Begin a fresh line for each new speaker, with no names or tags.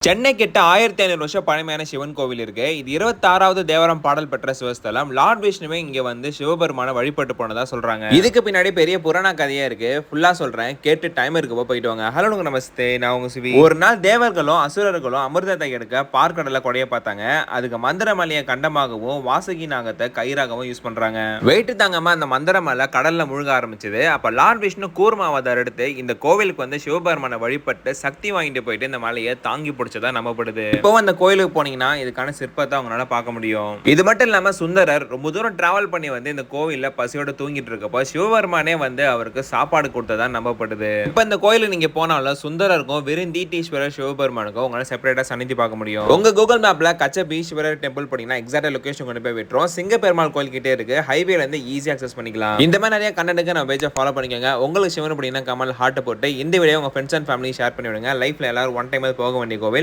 சென்னை கிட்ட 1500 வருஷம் பழமையான சிவன் கோவில் இருக்கு. இது 26வது தேவரம் பாடல் பெற்ற சிவஸ்தலம். லார்ட் விஷ்ணுவே இங்க வந்து சிவபெருமான வழிபட்டு போனதா சொல்றாங்க. இதுக்கு பின்னாடி பெரிய புராண கதையா இருக்கு. ஃபுல்லா சொல்றேன், கேட்டு டைம் இருக்கப்போ போயிட்டு வாங்க. ஹலோ நமஸ்தே, நான் உங்க சிவி. ஒரு நாள் தேவர்களும் அசுரர்களும் அமிர்தத்தை எடுக்க பார்க்கடல கொடைய பார்த்தாங்க. அதுக்கு மந்திரமலையை கண்டமாகவும் வாசுகி நாகத்தை கயிறாகவும் யூஸ் பண்றாங்க. வெயிட் தாங்காம அந்த மந்திரமலை கடல்ல முழுக ஆரம்பிச்சது. அப்ப லார்ட் விஷ்ணு கூர்ம அவதாரம் எடுத்து இந்த கோவிலுக்கு வந்து சிவபெருமான வழிபட்டு சக்தி வாங்கிட்டு போயிட்டு இந்த மலையை தாங்கி நம்பப்படுது. இப்போ அந்த கோயிலுக்கு போனீங்கன்னா இதுக்கான சிற்பத்தை அவங்களால பார்க்க முடியும். இது மட்டும் இல்லாம சுந்தரர் ரொம்ப தூரம் டிராவல் பண்ணி வந்து இந்த கோவில்ல பசியோட தூங்கிட்டு இருக்கப்போ சிவபெருமானே வந்து அவருக்கு சாப்பாடு கொடுத்ததா நம்பப்படுது. இப்போ இந்த கோயிலுக்கு நீங்க போனாலும் சுந்தரருக்கும் விருந்தீட்டீஸ்வரர் சிவபெருமானுக்கும் உங்களால செப்பரேட்டா சன்னிதி பார்க்க முடியும். உங்க கூகுள் மேப்ல கச்சபீஸ்வரர் டெம்பிள் போனீங்கன்னா எக்ஸாக்ட் லொகேஷன் கொண்டு போய் விட்டுரும். சிங்கப்பெருமாள் கோயில் கிட்டே இருக்கு. ஹைவேல இருந்து ஈஸியா அக்சஸ் பண்ணிக்கலாம். இந்த மாதிரி நிறைய கண்டென்ட்க்கு நம்ம பேஜை ஃபாலோ பண்ணிக்கோங்க. உங்களுக்கு சிவன் அப்படின்னா கமல் ஹார்ட் போட்டு இந்த வீடியோ உங்க ஃப்ரெண்ட்ஸ் அண்ட் ஃபேமிலி ஷேர் பண்ணி விடுங்க. லைஃப்ல எல்லாரும் ஒன் டைம் போக வேண்டிய கோவில்.